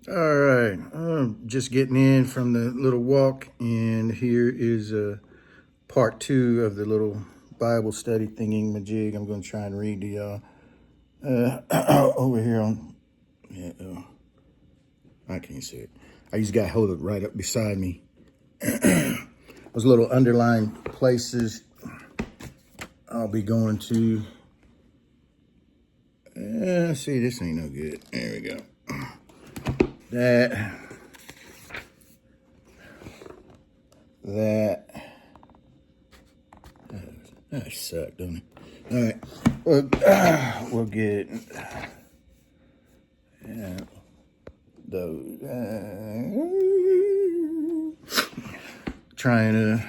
All right, I'm just getting in from the little walk, and here is part two of the little Bible study thingy majig. I'm going to try and read to y'all over here on. Yeah, I can't see it. I just got to hold it right up beside me. Those little underlined places I'll be going to. See, this ain't no good. There we go. That. That sucked, don't it? All right, we'll get those. Trying to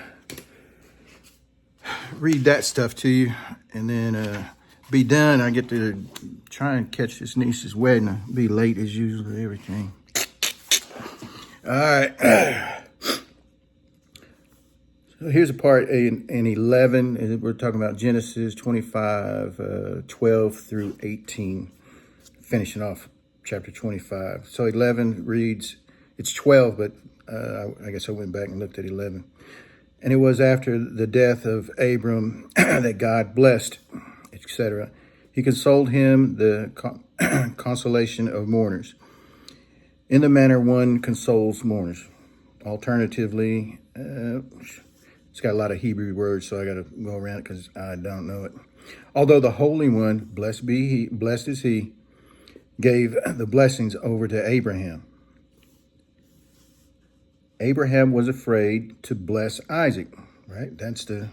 read that stuff to you, and then be done. I get to try and catch this niece's wedding. I'll be late as usual. Everything. All right. So here's a part in 11. We're talking about Genesis 25, 12 through 18, finishing off chapter 25. So 11 reads, it's 12, but I guess I went back and looked at 11. And it was after the death of Abram that God blessed, etc. He consoled him the consolation of mourners, in the manner one consoles mourners. Alternatively, it's got a lot of Hebrew words, so I got to go around it because I don't know it. Although the Holy One, blessed is He, gave the blessings over to Abraham. Abraham was afraid to bless Isaac, right? That's the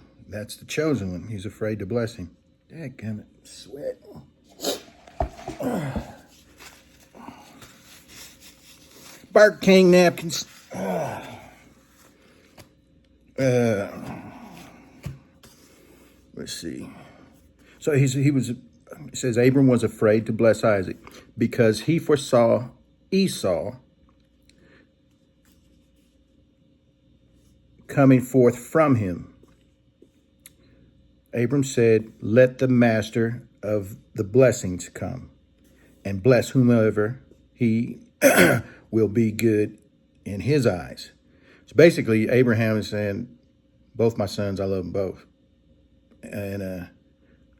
chosen one. He's afraid to bless him. Dadgummit, sweat. Burger King napkins. Let's see. So it says Abram was afraid to bless Isaac because he foresaw Esau coming forth from him. Abram said, let the master of the blessings come and bless whomever he will be good in his eyes. So basically, Abraham is saying, both my sons, I love them both. And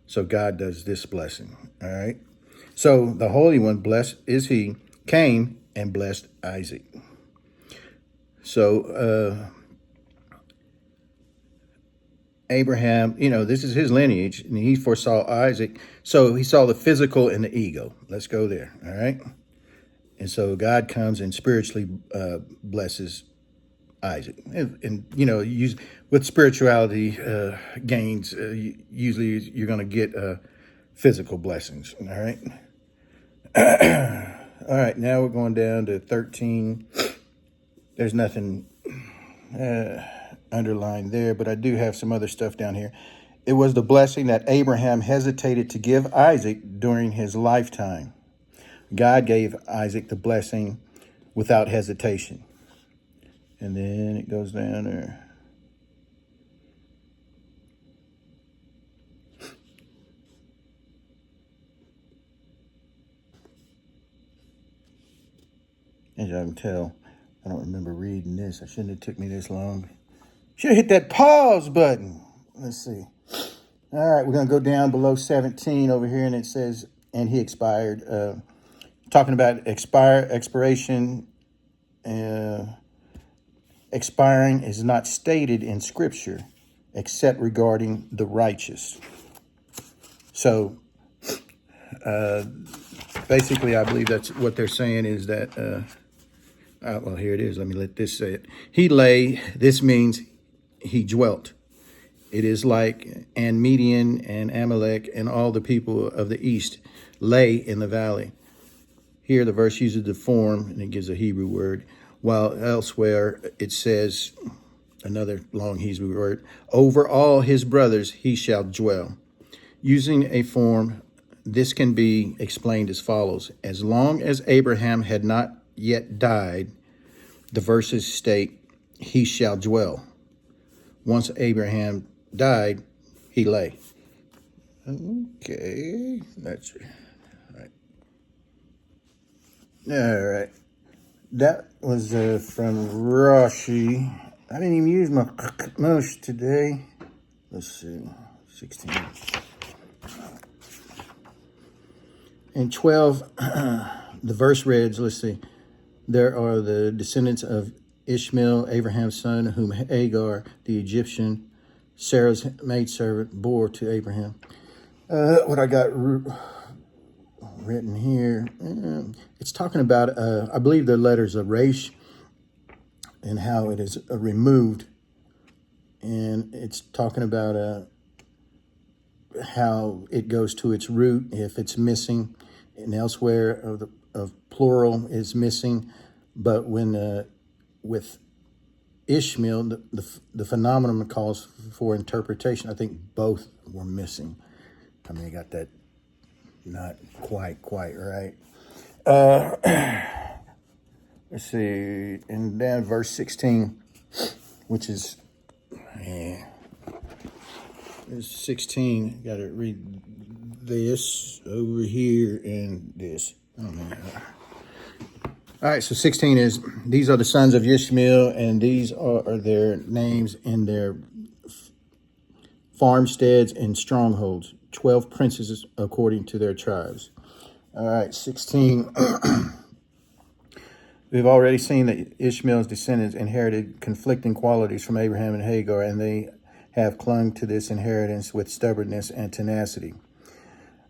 so God does this blessing, all right? So the Holy One, blessed is He, came and blessed Isaac. So Abraham, this is his lineage, and he foresaw Isaac. So he saw the physical and the ego. Let's go there, all right? And so God comes and spiritually blesses Isaac. And with spirituality gains, usually you're going to get physical blessings, all right? All right, now we're going down to 13. There's nothing underlined there, but I do have some other stuff down here. It was the blessing that Abraham hesitated to give Isaac during his lifetime. God gave Isaac the blessing without hesitation. And then it goes down there. As I can tell, I don't remember reading this. I shouldn't have took me this long. Should have hit that pause button. Let's see. All right, we're going to go down below 17 over here, and it says, and he expired. Talking about expiration. Expiring is not stated in Scripture except regarding the righteous. So basically, I believe that's what they're saying is that, well, here it is. Let me let this say it. He lay, this means he dwelt. It is like and Median and Amalek and all the people of the east lay in the valley. Here the verse uses the form, and it gives a Hebrew word, while elsewhere it says, another long Hebrew word, over all his brothers he shall dwell. Using a form, this can be explained as follows. As long as Abraham had not yet died, the verses state, he shall dwell. Once Abraham died, he lay. Okay, that's right. All right. That was from Rashi. I didn't even use my mouse today. Let's see, 16. And 12, the verse reads, let's see. There are the descendants of Ishmael, Abraham's son, whom Hagar, the Egyptian, Sarah's maidservant, bore to Abraham. What I got written here, it's talking about, I believe the letters of Resh and how it is removed. And it's talking about how it goes to its root if it's missing, and elsewhere of plural is missing. But when with Ishmael, the phenomenon calls for interpretation. I think both were missing. I mean, I got that not quite right. Let's see, and then verse 16, which is, 16, got to read this over here and this. Oh, man. All right, so 16 is, these are the sons of Ishmael, and these are their names in their farmsteads and strongholds, 12 princes according to their tribes. All right, 16. We've already seen that Ishmael's descendants inherited conflicting qualities from Abraham and Hagar, and they have clung to this inheritance with stubbornness and tenacity.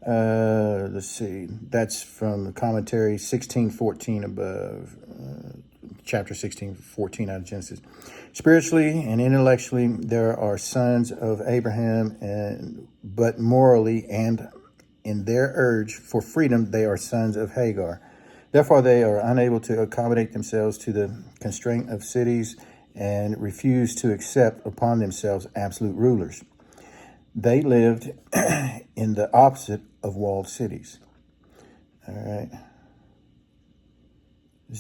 Let's see. That's from the commentary 16:14 above, chapter 16:14 out of Genesis. Spiritually and intellectually, there are sons of Abraham, but morally and in their urge for freedom, they are sons of Hagar. Therefore, they are unable to accommodate themselves to the constraint of cities and refuse to accept upon themselves absolute rulers. They lived in the opposite of walled cities. All right.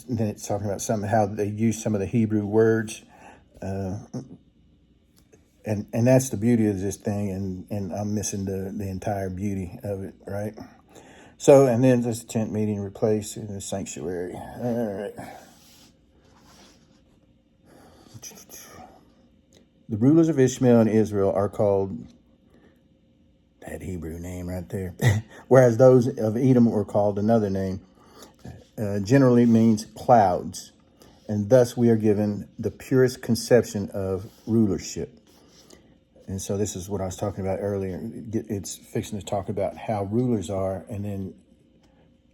And then it's talking about how they use some of the Hebrew words. And that's the beauty of this thing, and I'm missing the entire beauty of it, right? So, and then this tent meeting replaced in the sanctuary. All right. The rulers of Ishmael and Israel are called, that Hebrew name right there, whereas those of Edom were called another name, generally means clouds. And thus we are given the purest conception of rulership. And so this is what I was talking about earlier. It's fixing to talk about how rulers are, and then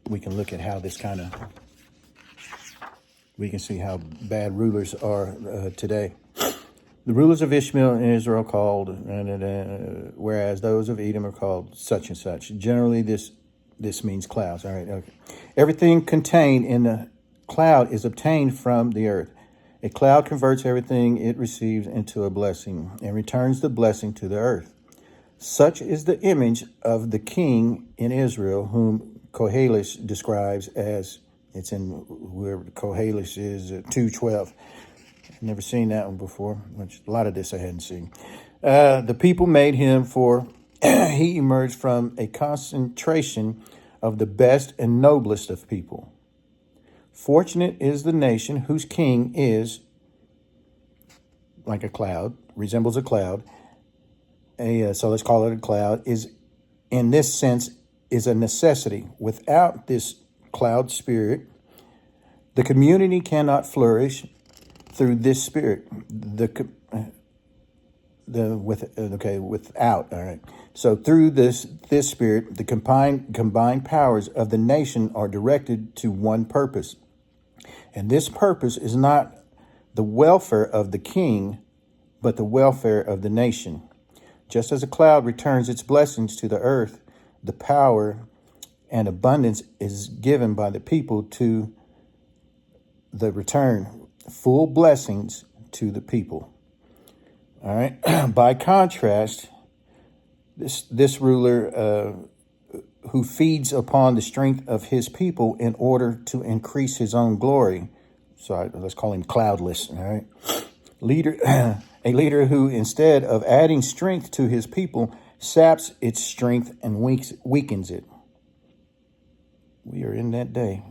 we can look at how this we can see how bad rulers are today. The rulers of Ishmael and Israel called, whereas those of Edom are called such and such. Generally, this means clouds. All right, okay. Everything contained in the cloud is obtained from the earth. A cloud converts everything it receives into a blessing and returns the blessing to the earth. Such is the image of the king in Israel, whom Koheles describes as, it's in where Koheles is 2:12. I've never seen that one before, which a lot of this I hadn't seen. The people made him, for he emerged from a concentration of the best and noblest of people. Fortunate is the nation whose king is like a cloud, resembles a cloud. So let's call it a cloud, is in this sense is a necessity. Without this cloud spirit, the community cannot flourish through this spirit. Without, all right. So through this spirit, the combined powers of the nation are directed to one purpose. And this purpose is not the welfare of the king, but the welfare of the nation. Just as a cloud returns its blessings to the earth, the power and abundance is given by the people to the return full blessings to the people. All right. By contrast, this ruler who feeds upon the strength of his people in order to increase his own glory. So let's call him cloudless. All right. A leader who, instead of adding strength to his people, saps its strength and weakens it. We are in that day.